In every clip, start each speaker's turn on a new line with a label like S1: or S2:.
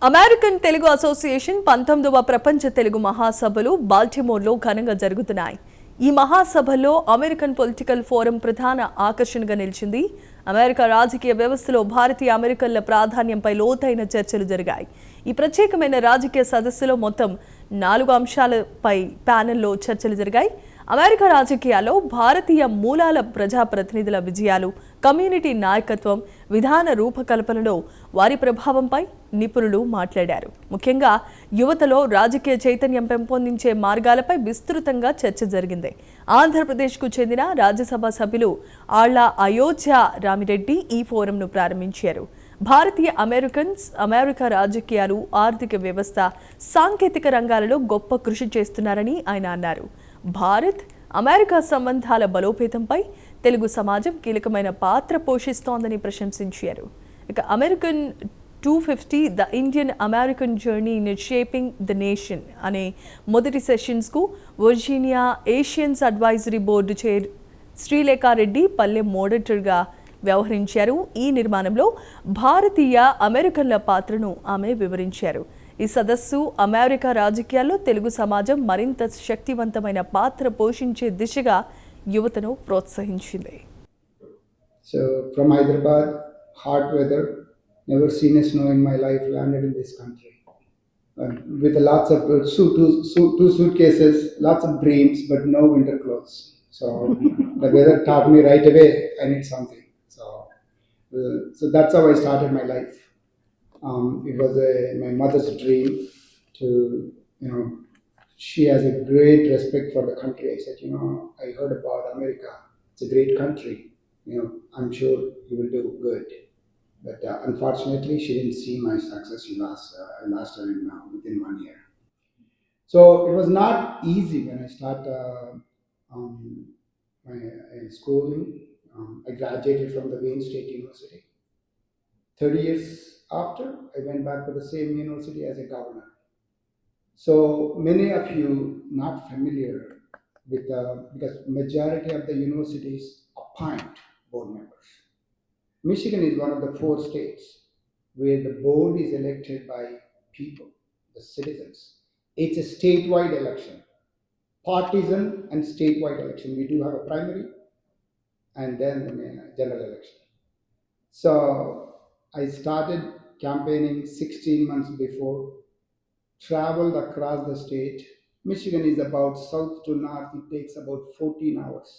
S1: American Telugu association 19వ ప్రపంచ తెలుగు మహాసభలు బాల్టిమోర్లో ఘనంగా జరుగుతున్నాయి. ఈ మహాసభలో అమెరికన్ పొలిటికల్ ఫోరం ప్రధాన ఆకర్షణగా నిలిచింది. అమెరికా రాజకీయ వ్యవస్థలో భారతీయ అమెరికన్ల ప్రాధాన్యంపై లోతైన చర్చలు జరిగాయి. ఈ ప్రత్యేకమైన రాజకీయ సదస్సులో మొత్తం 4 అంశాలపై ప్యానెల్లో చర్చలు జరిగాయి. అమెరికా రాజకీయాల్లో భారతీయ మూలాల ప్రజాప్రతినిధుల విజయాలు, కమ్యూనిటీ నాయకత్వం, విధాన రూపకల్పనలో వారి ప్రభావంపై నిపుణులు మాట్లాడారు. ముఖ్యంగా యువతలో రాజకీయ చైతన్యం పెంపొందించే మార్గాలపై విస్తృతంగా చర్చ జరిగింది. ఆంధ్రప్రదేశ్కు చెందిన రాజ్యసభ సభ్యులు ఆళ్ల అయోధ్య రామిరెడ్డి ఈ ఫోరంను ప్రారంభించారు. భారతీయ అమెరికన్స్ అమెరికా రాజకీయాలు, ఆర్థిక వ్యవస్థ, సాంకేతిక రంగాలలో గొప్ప కృషి చేస్తున్నారని ఆయన అన్నారు. భారత్ అమెరికా సంబంధాల బలోపేతంపై తెలుగు సమాజం కీలకమైన పాత్ర పోషిస్తోందని ప్రశంసించారు. ఇక American 250 the Indian American journey in shaping the nation అనే మొదటి సెషన్స్కు Virginia Asians advisory board chair Srilekha Reddy Palle మోడరేటర్గా వ్యవహరించారు. ఈ నిర్మాణంలో భారతీయ అమెరికన్ల పాత్రను ఆమె వివరించారు. ఈ సదస్సు అమెరికా రాజకీయాల్లో తెలుగు సమాజం మరింత శక్తివంతమైన పాత్ర పోషించే దిశగా యువతను ప్రోత్సహించింది.
S2: So from Hyderabad, hot weather, never seen a snow in my life, landed in this country with lots of two suitcases, lots of dreams, but no winter clothes. So the weather taught me right away I need something. So that's how I started my life. It was my mother's dream to, she has a great respect for the country. I said, I heard about America. It's a great country. I'm sure you will do good. But unfortunately, she didn't see my success. She lost her within 1 year. So it was not easy when I started my schooling. I graduated from the Wayne State University. 30 years after, I went back to the same university as a governor. So many of you not familiar with because majority of the universities appoint board members. Michigan is one of the 4 states where the board is elected by people, the citizens. It's a statewide election, partisan and statewide election. We do have a primary and then the general election. So I started campaigning 16 months before, traveled across the state. Michigan is about south to north. It takes about 14 hours.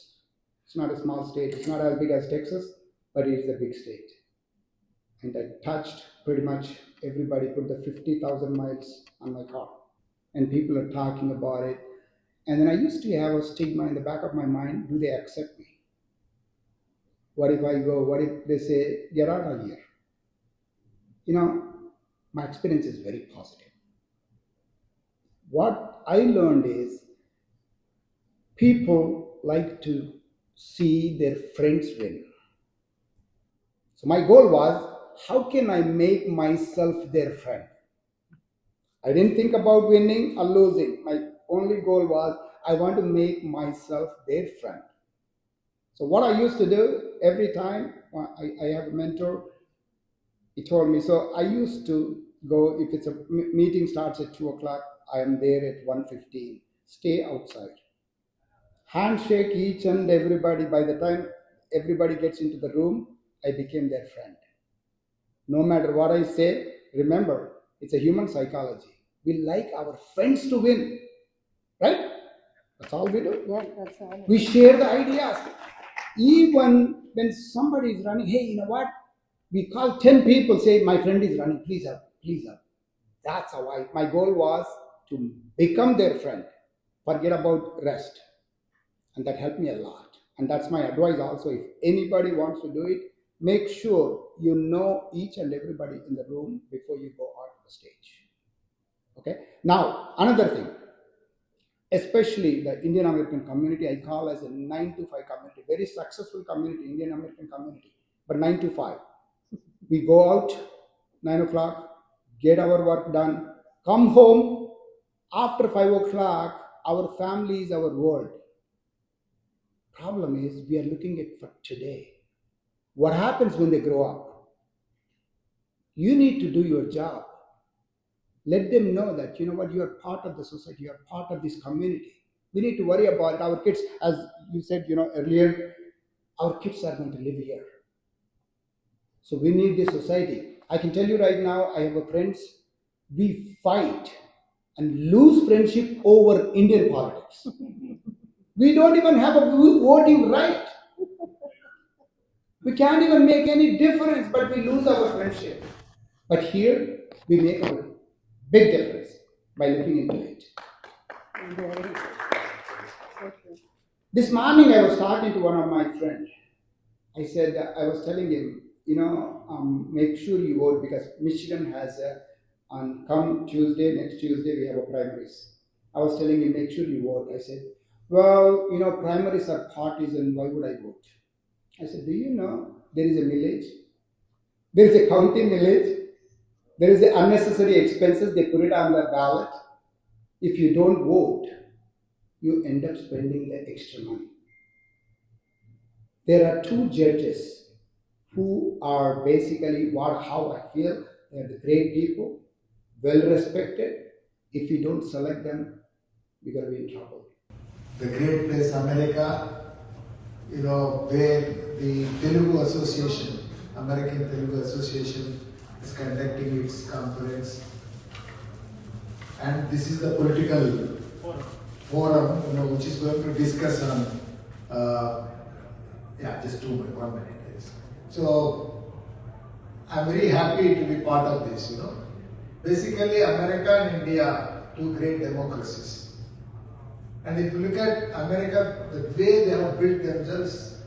S2: It's not a small state. It's not as big as Texas, but it is a big state. And I touched pretty much everybody, put the 50,000 miles on my car. And people are talking about it. And then I used to have a stigma in the back of my mind, do they accept me? What if I go? What if they say, get out of here? My experience is very positive. What I learned is people like to see their friends win. So my goal was, how can I make myself their friend? I didn't think about winning or losing. My only goal was, I want to make myself their friend. So what I used to do every time, I have a mentor. He told me, so I used to go, if it's a meeting starts at 2 o'clock, I am there at 1:15. Stay outside. Handshake each and everybody. By the time everybody gets into the room, I became their friend. No matter what I say, remember, it's a human psychology. We like our friends to win, right? That's all we do.
S3: Yeah, that's all.
S2: We share the ideas. Even when somebody is running, hey, you know what? We call 10 people, say, my friend is running, please help, please help. That's how my goal was to become their friend, forget about rest. And that helped me a lot. And that's my advice also. If anybody wants to do it, make sure you know each and everybody in the room before you go out to the stage. Okay? Now, another thing, especially the Indian American community, I call as a 9 to 5 community, very successful community, Indian American community, but 9 to 5. We go out 9 o'clock, get our work done, come home. After 5 o'clock, our family is our world. Problem is, we are looking at for today. What happens when they grow up? You need to do your job. Let them know that, you know what, you are part of the society, you are part of this community. We need to worry about our kids. As you said, you know, earlier, our kids are going to live here. So we need this society. I can tell you right now, I have a friends, we fight and lose friendship over Indian politics. We don't even have a voting right. We can't even make any difference, but we lose our friendship. But here, we make a big difference by looking into it. This morning, I was talking to one of my friends. I said, I was telling him, you know, make sure you vote because Michigan has on come Tuesday, next Tuesday, we have a primaries. I was telling him, make sure you vote. I said, well, you know, primaries are partisan. Why would I vote? I said, do you know there is a millage? There is a county millage. There is unnecessary expenses. They put it on the ballot. If you don't vote, you end up spending the extra money. There are two judges who are basically how I feel. They are the great people, well respected. If you don't select them, we're going to be in trouble.
S3: The great place America, you know, where the Telugu Association, American Telugu Association, is conducting its conference, and this is the political forum, you know, which is going to discuss on. Just 1 minute. So I'm very happy to be part of this. You know, basically America and India, two great democracies. And if you look at America, the way they have built themselves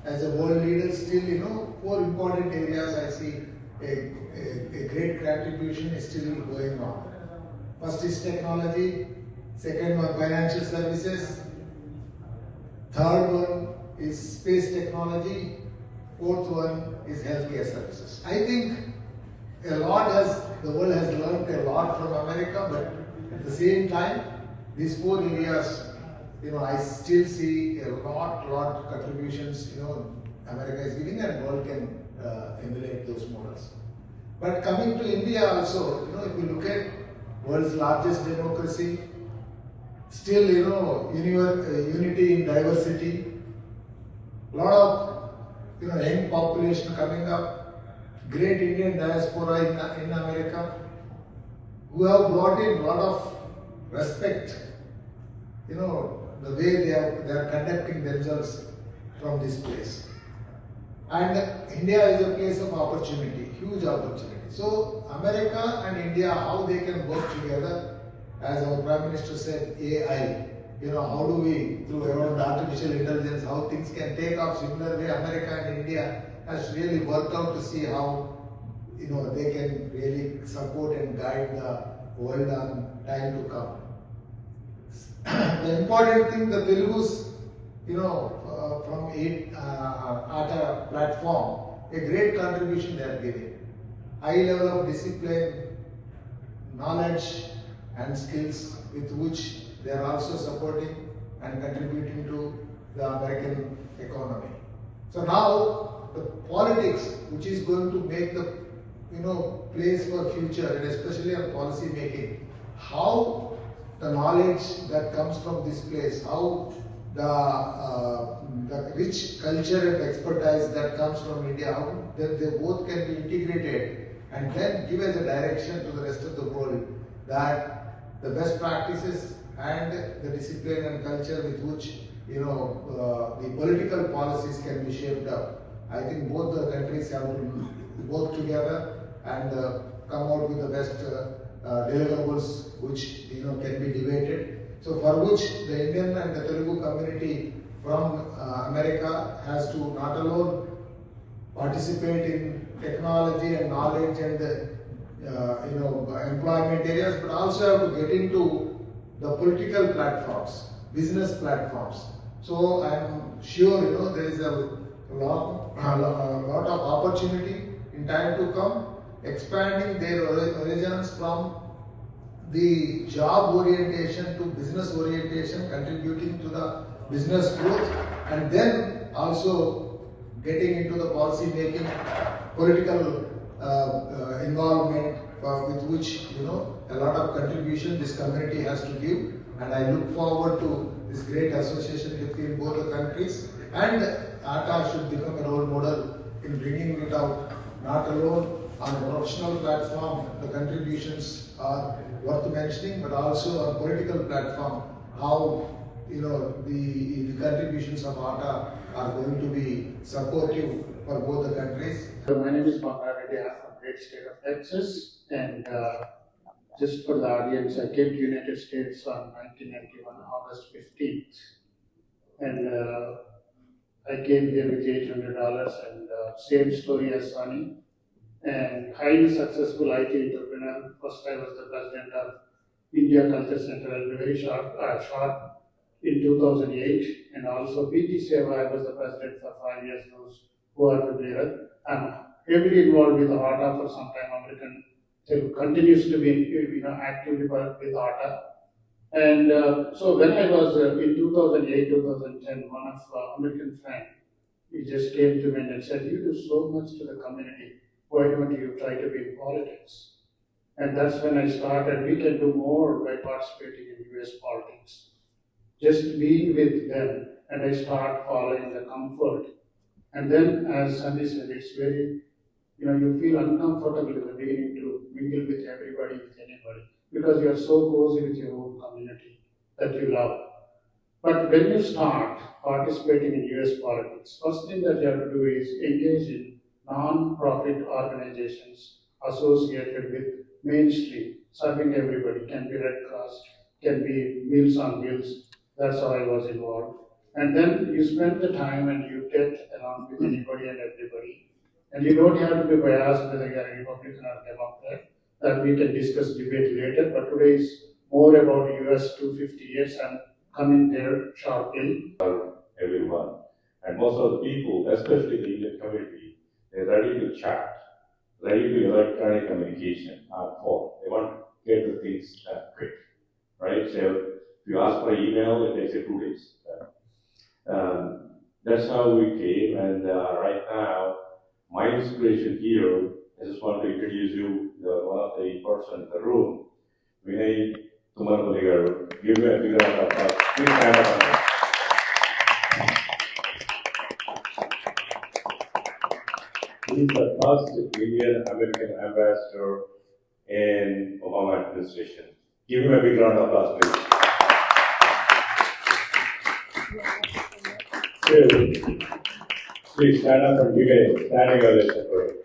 S3: as a world leader, still, you know, 4 important areas I see a great contribution is still going on. First is technology, second one financial services, third one is space technology, fourth one is healthcare services. I think the world has learned a lot from America, but at the same time, these 4 areas, you know, I still see a lot contributions, you know, America is giving, and world can emulate those models. But coming to India also, you know, if you look at world's largest democracy, still, you know, unity in diversity, lot of, you know, young population coming up, great Indian diaspora in America, who have brought in a lot of respect, you know, the way they are conducting themselves from this place. And India is a place of opportunity, huge opportunity. So America and India, how they can work together, as our Prime Minister said, AI, you know, how do we, through around artificial intelligence, how things can take off. Similar way, America and India has really worked out to see how, you know, they can really support and guide the world on time to come. The important thing, the Telugus, you know, from ATA platform, a great contribution they are giving. High level of discipline, knowledge and skills with which they are also supporting and contributing to the American economy. So now the politics, which is going to make the, you know, place for future, and especially on policy making, how the knowledge that comes from this place, how the rich culture and expertise that comes from India, how they both can be integrated and then give as a direction to the rest of the world that the best practices and the discipline and culture with which, you know, the political policies can be shaped up. I think both the countries have to work together and come out with the best deliverables which, you know, can be debated. So for which the Indian and the Telugu community from America has to not alone participate in technology and knowledge and you know, employment areas, but also have to get into the political platforms, business platforms. So I'm sure, you know, there is a lot of opportunity in time to come, expanding their horizons from the job orientation to business orientation, contributing to the business growth, and then also getting into the policy making, political involvement, with which a lot of contribution this community has to give, and I look forward to this great association between both the countries. And ATA should become a role model in bringing it out, not alone on a professional platform. The contributions are worth mentioning, but also on political platform, how the contributions of ATA are going to be supportive for both the countries.
S4: My name is Alla Reddy. I'm from great state of Texas, and just for the audience, I came to United States on 1991, August 15th, and I came here with $800, and same story as Sunny, and highly successful IT entrepreneur. First, I was the president of India Culture Center, and very short in 2008, and also PT Seva, I was the president for 5 years. Those who are familiar, I'm heavily involved with ATA for some time. American Telugu continues to be actively with ATA. And so when I was in 2008, 2010, one of American friend, he just came to me and said, "You do so much to the community. Why don't you try to be in politics?" And that's when I started. We can do more by participating in US politics. Just being with them, and I start following the comfort. And then, as Sandy said, it's very, you feel uncomfortable in the beginning to mingle with everybody, with anybody, because you are so close with your own community that you love. But when you start participating in US politics, first thing that you have to do is engage in non-profit organizations associated with mainstream, serving everybody. Can be Red Cross, can be Meals on Wheels. That's how I was involved. And then you spend the time and you get along with anybody and everybody. And you don't have to be biased whether you are a Republican or Democrat. That we can discuss, debate later. But today is more about US 250 years and coming there shortly.
S5: Everyone. And most of the people, especially the Indian community, they're ready to chat, ready to electronic communication on phone. They want to get the things done quick, right? So if you ask for an email, it takes 2 days. That's how we came, and right now, my inspiration here, I just want to introduce you one of the person in the room, Vinay Tumarpalli. Give me a big round of applause. Please stand up. He's the first Indian American ambassador in Obama administration. Give him a big round of applause, please. Please stand up and give a standing ovation for him.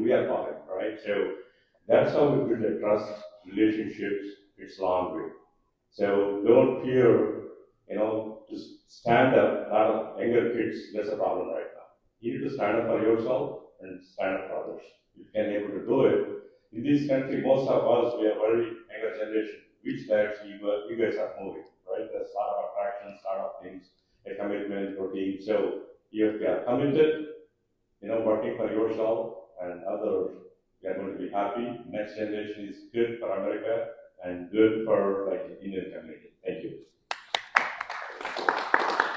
S5: We are common, right? So that's how we build a trust, relationships. It's long way. So don't fear, to stand up. A lot of younger kids, that's a problem right now. You need to stand up for yourself and stand up for others. If you can able to do it, in this country, most of us, we are very younger generation. Which direction you guys are moving, right? There's a lot of attractions, a lot of things, a commitment, routine. So if you are committed, working for yourself and others, you are going to be happy. Next generation is good for America and good for the Indian community. Thank you.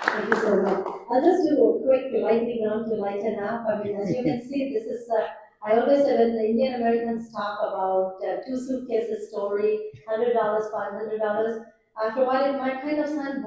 S6: Thank you so much. I'll just do a quick lightning round to lighten up. I mean, as you can see, this is, I always say when the Indian Americans talk about 2 suitcases story, $100, $500, after a while it might kind of sound